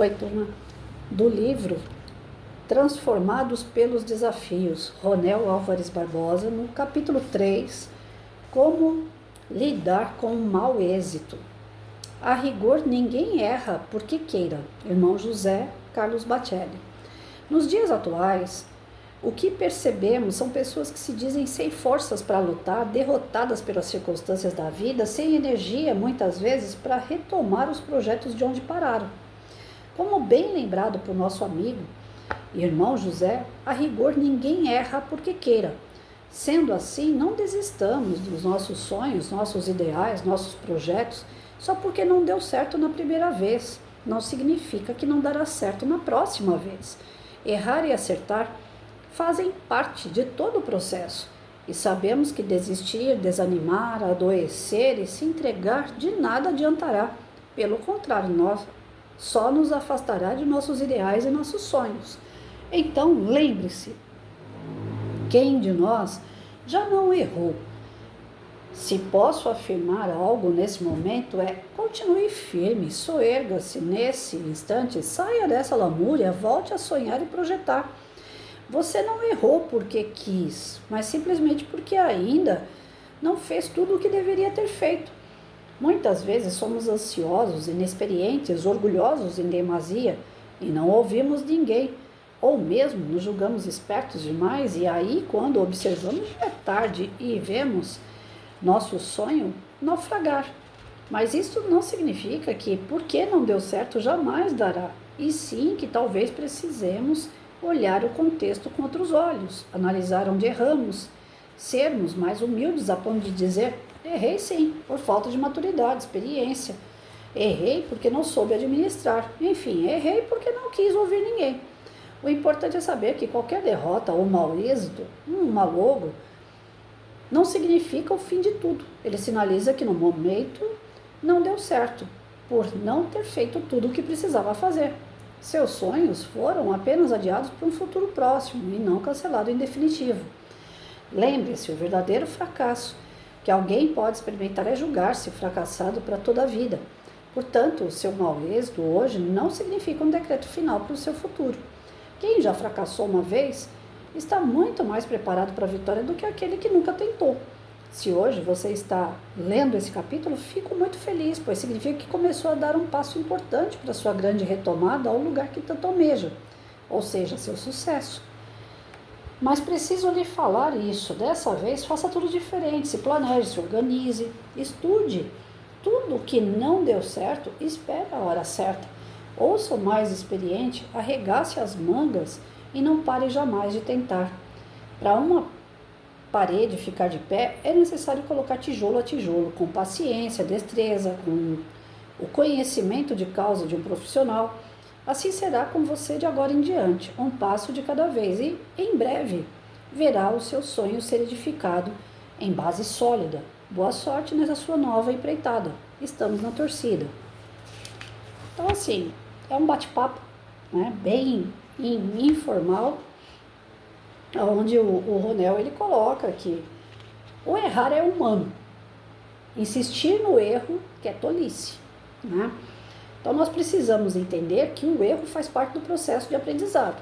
Oi, turma. Do livro Transformados pelos Desafios, Ronel Álvares Barbosa, no capítulo 3, Como lidar com o mau êxito. A rigor, ninguém erra porque queira. Irmão José Carlos Bacelli. Nos dias atuais, o que percebemos são pessoas que se dizem sem forças para lutar, derrotadas pelas circunstâncias da vida, sem energia, muitas vezes, para retomar os projetos de onde pararam. Como bem lembrado por nosso amigo, irmão José, a rigor ninguém erra porque queira. Sendo assim, não desistamos dos nossos sonhos, nossos ideais, nossos projetos, só porque não deu certo na primeira vez. Não significa que não dará certo na próxima vez. Errar e acertar fazem parte de todo o processo. E sabemos que desistir, desanimar, adoecer e se entregar de nada adiantará. Pelo contrário, nós só nos afastará de nossos ideais e nossos sonhos. Então, lembre-se, quem de nós já não errou? Se posso afirmar algo nesse momento continue firme, soerga-se nesse instante, saia dessa lamúria, volte a sonhar e projetar. Você não errou porque quis, mas simplesmente porque ainda não fez tudo o que deveria ter feito. Muitas vezes somos ansiosos, inexperientes, orgulhosos em demasia e não ouvimos ninguém, ou mesmo nos julgamos espertos demais e aí, quando observamos, já é tarde e vemos nosso sonho naufragar. Mas isso não significa que, porque não deu certo, jamais dará, e sim que talvez precisemos olhar o contexto com outros olhos, analisar onde erramos, sermos mais humildes a ponto de dizer: errei sim, por falta de maturidade, experiência. Errei porque não soube administrar. Enfim, errei porque não quis ouvir ninguém. O importante é saber que qualquer derrota ou mau êxito, um malogo, não significa o fim de tudo. Ele sinaliza que no momento não deu certo, por não ter feito tudo o que precisava fazer. Seus sonhos foram apenas adiados para um futuro próximo e não cancelados em definitivo. Lembre-se, o verdadeiro fracasso que alguém pode experimentar é julgar-se fracassado para toda a vida. Portanto, o seu mau êxito hoje não significa um decreto final para o seu futuro. Quem já fracassou uma vez está muito mais preparado para a vitória do que aquele que nunca tentou. Se hoje você está lendo esse capítulo, fico muito feliz, pois significa que começou a dar um passo importante para a sua grande retomada ao lugar que tanto almeja, ou seja, seu sucesso. Mas preciso lhe falar isso. Dessa vez, faça tudo diferente. Se planeje, se organize, estude. Tudo que não deu certo, espere a hora certa. Ouça o mais experiente, arregace as mangas e não pare jamais de tentar. Para uma parede ficar de pé, é necessário colocar tijolo a tijolo, com paciência, destreza, com o conhecimento de causa de um profissional. Assim será com você de agora em diante, um passo de cada vez e, em breve, verá o seu sonho ser edificado em base sólida. Boa sorte nessa sua nova empreitada. Estamos na torcida. Então, assim, é um bate-papo, né, bem informal, onde o Ronel ele coloca que o errar é humano. Insistir no erro que é tolice, né? Então, nós precisamos entender que o erro faz parte do processo de aprendizado.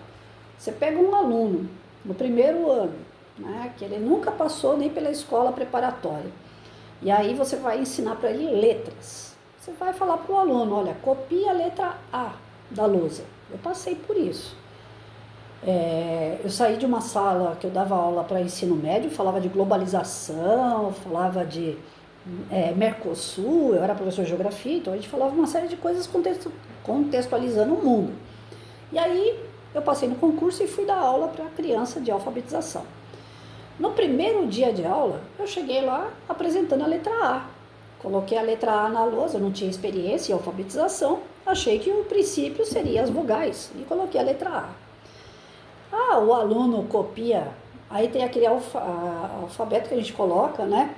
Você pega um aluno no primeiro ano, né, que ele nunca passou nem pela escola preparatória, e aí você vai ensinar para ele letras. Você vai falar para o aluno: olha, copia a letra A da lousa. Eu passei por isso. Eu saí de uma sala que eu dava aula para ensino médio, falava de globalização, falava de Mercosul, eu era professor de geografia, então a gente falava uma série de coisas contextualizando o mundo. E aí eu passei no concurso e fui dar aula para criança de alfabetização. No primeiro dia de aula, eu cheguei lá apresentando a letra A. Coloquei a letra A na lousa, eu não tinha experiência em alfabetização, achei que o princípio seria as vogais e coloquei a letra A. O aluno copia, aí tem aquele alfabeto que a gente coloca, né,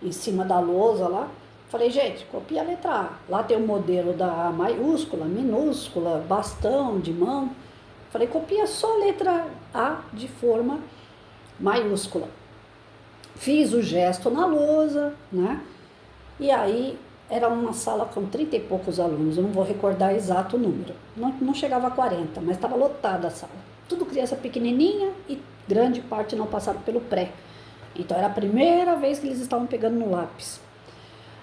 em cima da lousa lá. Falei: gente, copia a letra A. Lá tem o modelo da A maiúscula, minúscula, bastão de mão. Falei: copia só a letra A de forma maiúscula. Fiz o gesto na lousa, né? E aí era uma sala com 30 e poucos alunos, eu não vou recordar exato o número. Não chegava a 40, mas estava lotada a sala. Tudo criança pequenininha e grande parte não passaram pelo pré. Então era a primeira vez que eles estavam pegando no lápis.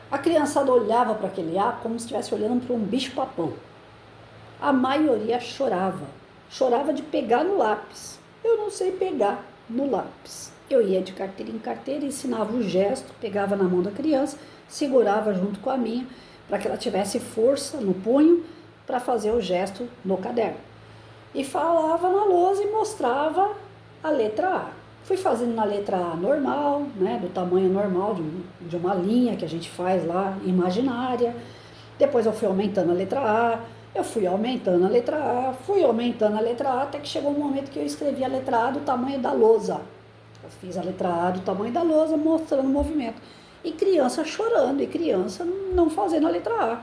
A criançada olhava para aquele ar como se estivesse olhando para um bicho-papão. A maioria chorava. Chorava de pegar no lápis. Eu não sei pegar no lápis. Eu ia de carteira em carteira, ensinava o gesto, pegava na mão da criança, segurava junto com a minha, para que ela tivesse força no punho para fazer o gesto no caderno. E falava na lousa e mostrava a letra A. Fui fazendo na letra A normal, né, do tamanho normal de uma linha que a gente faz lá, imaginária. Depois eu fui aumentando a letra A, eu fui aumentando a letra A, fui aumentando a letra A, até que chegou um momento que eu escrevi a letra A do tamanho da lousa. Eu fiz a letra A do tamanho da lousa, mostrando o movimento. E criança chorando, e criança não fazendo a letra A.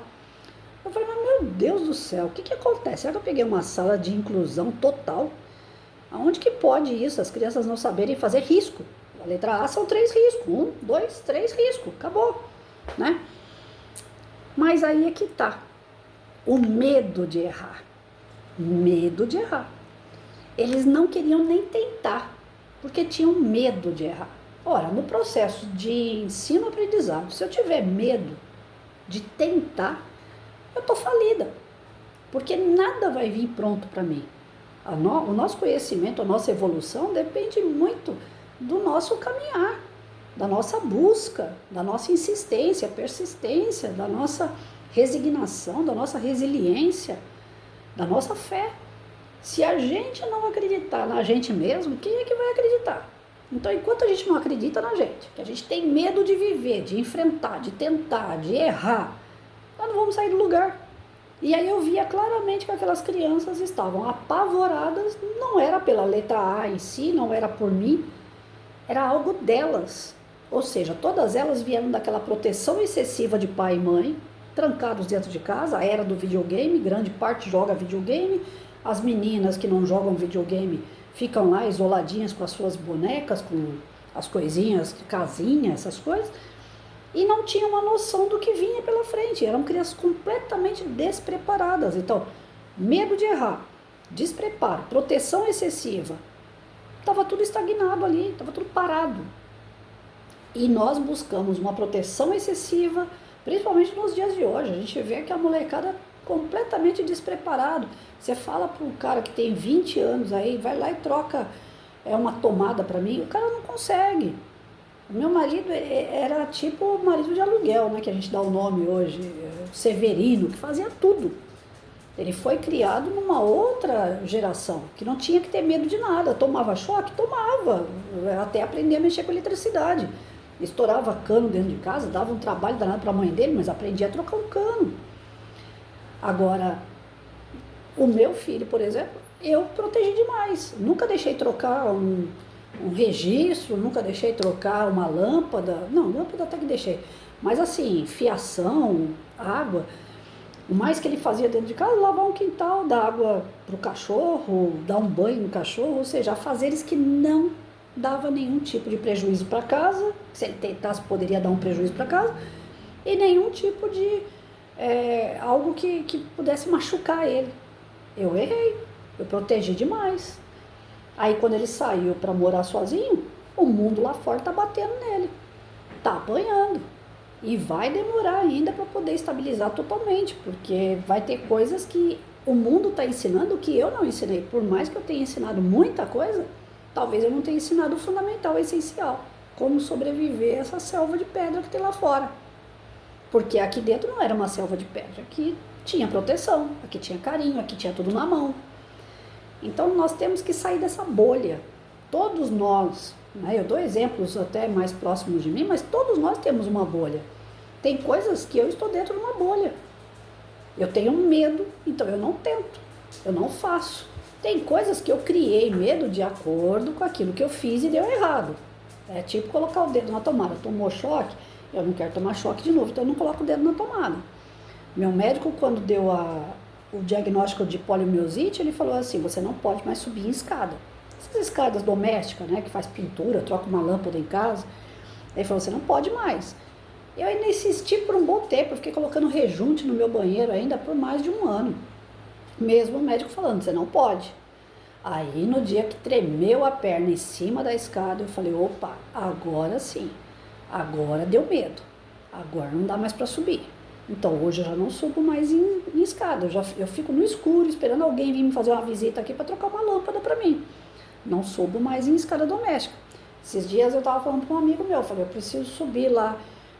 Eu falei, mas meu Deus do céu, o que acontece? Será que eu peguei uma sala de inclusão total? Aonde que pode isso? As crianças não saberem fazer risco. A letra A são 3 riscos. 1, 2, 3 riscos. Acabou, né? Mas aí é que tá. O medo de errar. Medo de errar. Eles não queriam nem tentar, porque tinham medo de errar. Ora, no processo de ensino-aprendizado, se eu tiver medo de tentar, eu tô falida. Porque nada vai vir pronto para mim. O nosso conhecimento, a nossa evolução depende muito do nosso caminhar, da nossa busca, da nossa insistência, persistência, da nossa resignação, da nossa resiliência, da nossa fé. Se a gente não acreditar na gente mesmo, quem é que vai acreditar? Então, enquanto a gente não acredita na gente, que a gente tem medo de viver, de enfrentar, de tentar, de errar, nós não vamos sair do lugar. E aí eu via claramente que aquelas crianças estavam apavoradas, não era pela letra A em si, não era por mim, era algo delas. Ou seja, todas elas vieram daquela proteção excessiva de pai e mãe, trancados dentro de casa, a era do videogame, grande parte joga videogame, as meninas que não jogam videogame ficam lá isoladinhas com as suas bonecas, com as coisinhas, casinha, essas coisas, e não tinham uma noção do que vinha pela frente, eram crianças completamente despreparadas. Então, medo de errar, despreparo, proteção excessiva, estava tudo estagnado ali, estava tudo parado. E nós buscamos uma proteção excessiva, principalmente nos dias de hoje. A gente vê que a molecada completamente despreparado. Você fala para um cara que tem 20 anos aí, vai lá e troca uma tomada para mim, o cara não consegue. O meu marido era tipo o marido de aluguel, né, que a gente dá o nome hoje, Severino, que fazia tudo. Ele foi criado numa outra geração, que não tinha que ter medo de nada. Tomava choque? Tomava, até aprender a mexer com eletricidade. Estourava cano dentro de casa, dava um trabalho danado para a mãe dele, mas aprendia a trocar um cano. Agora, o meu filho, por exemplo, eu protegi demais. Nunca deixei trocar um registro, nunca deixei trocar uma lâmpada. Não, lâmpada até que deixei. Mas assim, fiação, água. O mais que ele fazia dentro de casa, lavar um quintal, dar água para o cachorro, dar um banho no cachorro, ou seja, afazeres que não dava nenhum tipo de prejuízo para casa. Se ele tentasse, poderia dar um prejuízo para casa. E nenhum tipo de algo que pudesse machucar ele. Eu errei, eu protegi demais. Aí quando ele saiu para morar sozinho, o mundo lá fora tá batendo nele, tá apanhando. E vai demorar ainda para poder estabilizar totalmente, porque vai ter coisas que o mundo está ensinando que eu não ensinei. Por mais que eu tenha ensinado muita coisa, talvez eu não tenha ensinado o fundamental, o essencial. Como sobreviver a essa selva de pedra que tem lá fora. Porque aqui dentro não era uma selva de pedra, aqui tinha proteção, aqui tinha carinho, aqui tinha tudo na mão. Então nós temos que sair dessa bolha. Todos nós, né, eu dou exemplos até mais próximos de mim, mas todos nós temos uma bolha. Tem coisas que eu estou dentro de uma bolha. Eu tenho medo, então eu não tento, eu não faço. Tem coisas que eu criei medo de acordo com aquilo que eu fiz e deu errado. É tipo colocar o dedo na tomada, tomou choque, eu não quero tomar choque de novo, então eu não coloco o dedo na tomada. Meu médico, quando deu o diagnóstico de poliomielite, ele falou assim, você não pode mais subir em escada. Essas escadas domésticas, né, que faz pintura, troca uma lâmpada em casa. Ele falou, você não pode mais. Eu ainda insisti por um bom tempo, eu fiquei colocando rejunte no meu banheiro ainda por mais de um ano. Mesmo o médico falando, você não pode. Aí no dia que tremeu a perna em cima da escada, eu falei, opa, agora sim, agora deu medo, agora não dá mais para subir. Então hoje eu já não subo mais em escada, eu fico no escuro esperando alguém vir me fazer uma visita aqui para trocar uma lâmpada para mim. Não subo mais em escada doméstica. Esses dias eu estava falando com um amigo meu, eu falei, eu preciso subir lá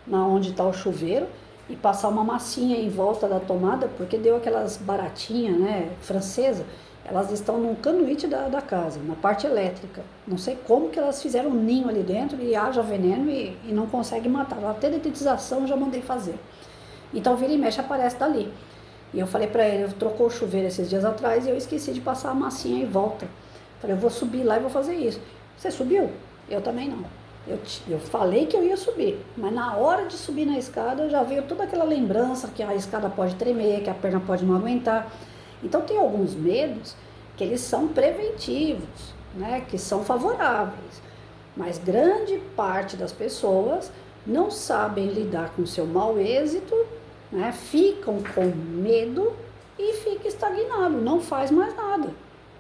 na onde está o chuveiro e passar uma massinha em volta da tomada, porque deu aquelas baratinhas, né, francesa. Elas estão num canuíte da casa, na parte elétrica. Não sei como que elas fizeram um ninho ali dentro e haja veneno e não conseguem matar. Até detetização eu já mandei fazer. Então vira e mexe aparece dali. E eu falei pra ele, eu trocou o chuveiro esses dias atrás e eu esqueci de passar a massinha em volta. Falei, eu vou subir lá e vou fazer isso. Você subiu? Eu também não. Eu falei que eu ia subir, mas na hora de subir na escada já veio toda aquela lembrança que a escada pode tremer, que a perna pode não aguentar. Então tem alguns medos que eles são preventivos, né, que são favoráveis, mas grande parte das pessoas não sabem lidar com o seu mau êxito, né, ficam com medo e fica estagnado, não faz mais nada.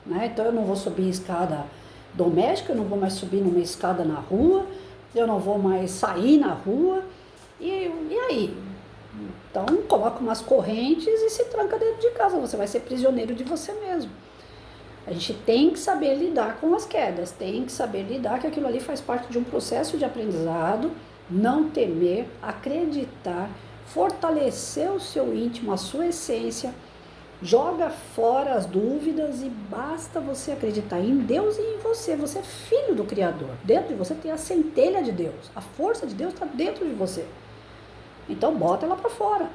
Né? Então eu não vou subir escada doméstica, eu não vou mais subir numa escada na rua, eu não vou mais sair na rua, e aí? Então, coloca umas correntes e se tranca dentro de casa. Você vai ser prisioneiro de você mesmo. A gente tem que saber lidar com as quedas, tem que saber lidar que aquilo ali faz parte de um processo de aprendizado, não temer, acreditar, fortalecer o seu íntimo, a sua essência, joga fora as dúvidas e basta você acreditar em Deus e em você. Você é filho do Criador. Dentro de você tem a centelha de Deus. A força de Deus está dentro de você. Então bota ela para fora.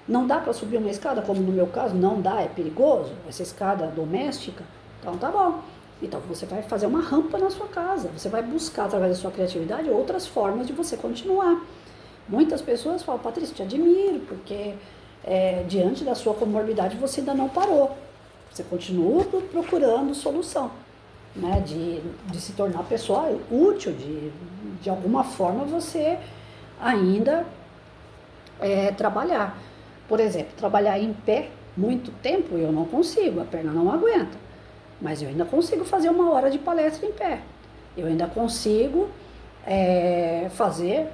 Não dá para subir uma escada, como no meu caso, não dá, é perigoso, essa escada doméstica. Então tá bom. Então você vai fazer uma rampa na sua casa. Você vai buscar, através da sua criatividade, outras formas de você continuar. Muitas pessoas falam, Patrícia, te admiro, porque diante da sua comorbidade você ainda não parou. Você continua procurando solução, né? De se tornar pessoa útil, de alguma forma você ainda trabalhar. Por exemplo, trabalhar em pé muito tempo eu não consigo, a perna não aguenta. Mas eu ainda consigo fazer 1 hora de palestra em pé. Eu ainda consigo fazer,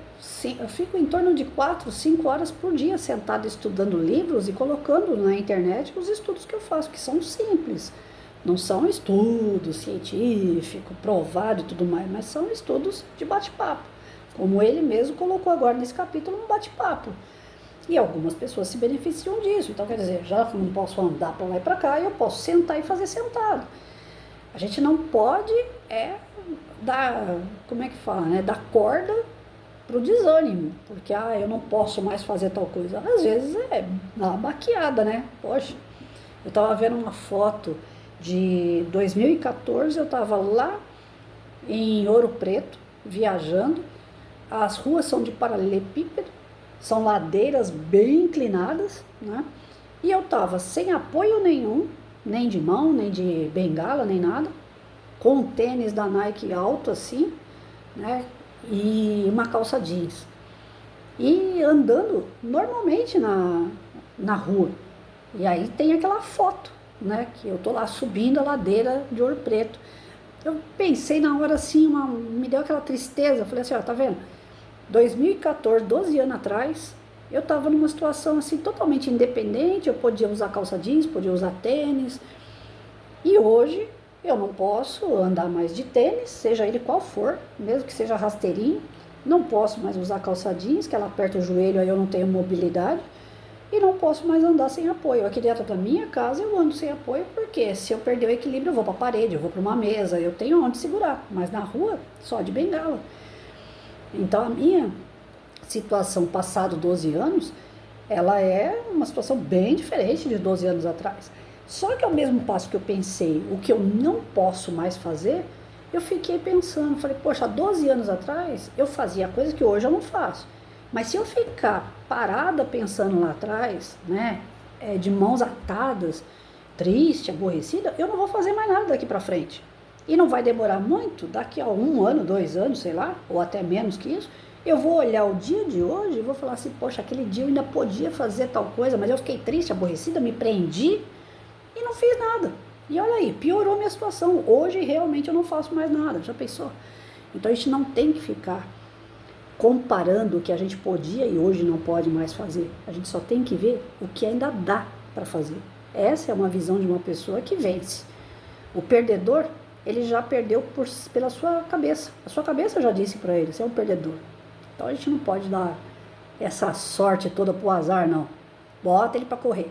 eu fico em torno de 4, 5 horas por dia sentada estudando livros e colocando na internet os estudos que eu faço, que são simples. Não são estudos científicos, provados e tudo mais, mas são estudos de bate-papo. Como ele mesmo colocou agora nesse capítulo, um bate-papo. E algumas pessoas se beneficiam disso. Então, quer dizer, já que eu não posso andar para lá e para cá, eu posso sentar e fazer sentado. A gente não pode dar, como é que fala, né? Dar corda para o desânimo. Porque, eu não posso mais fazer tal coisa. Às vezes dá uma baqueada, né? Poxa, eu estava vendo uma foto de 2014, eu estava lá em Ouro Preto, viajando. As ruas são de paralelepípedo, são ladeiras bem inclinadas, né? E eu estava sem apoio nenhum, nem de mão, nem de bengala, nem nada, com um tênis da Nike alto assim, né? E uma calça jeans. E andando normalmente na rua. E aí tem aquela foto, né? Que eu tô lá subindo a ladeira de Ouro Preto. Eu pensei na hora assim, me deu aquela tristeza. Eu falei assim, tá vendo? 2014, 12 anos atrás, eu estava numa situação assim totalmente independente, eu podia usar calça jeans, podia usar tênis, e hoje eu não posso andar mais de tênis, seja ele qual for, mesmo que seja rasteirinho, não posso mais usar calça jeans, que ela aperta o joelho, aí eu não tenho mobilidade, e não posso mais andar sem apoio. Aqui dentro da minha casa eu ando sem apoio, porque se eu perder o equilíbrio eu vou para a parede, eu vou para uma mesa, eu tenho onde segurar, mas na rua só de bengala. Então a minha situação passado 12 anos, ela é uma situação bem diferente de 12 anos atrás. Só que ao mesmo passo que eu pensei o que eu não posso mais fazer, eu fiquei pensando, falei, poxa, há 12 anos atrás eu fazia coisa que hoje eu não faço. Mas se eu ficar parada pensando lá atrás, né, de mãos atadas, triste, aborrecida, eu não vou fazer mais nada daqui para frente. E não vai demorar muito, daqui a 1 ano, 2 anos, sei lá, ou até menos que isso, Eu vou olhar o dia de hoje e vou falar assim, poxa, aquele dia eu ainda podia fazer tal coisa, mas eu fiquei triste, aborrecida, me prendi e não fiz nada. E olha aí, piorou minha situação. Hoje realmente eu não faço mais nada, já pensou? Então a gente não tem que ficar comparando o que a gente podia e hoje não pode mais fazer. A gente só tem que ver o que ainda dá para fazer. Essa é uma visão de uma pessoa que vence. O perdedor, ele já perdeu pela sua cabeça. A sua cabeça já disse para ele, você é um perdedor. Então a gente não pode dar essa sorte toda pro azar, não. Bota ele para correr.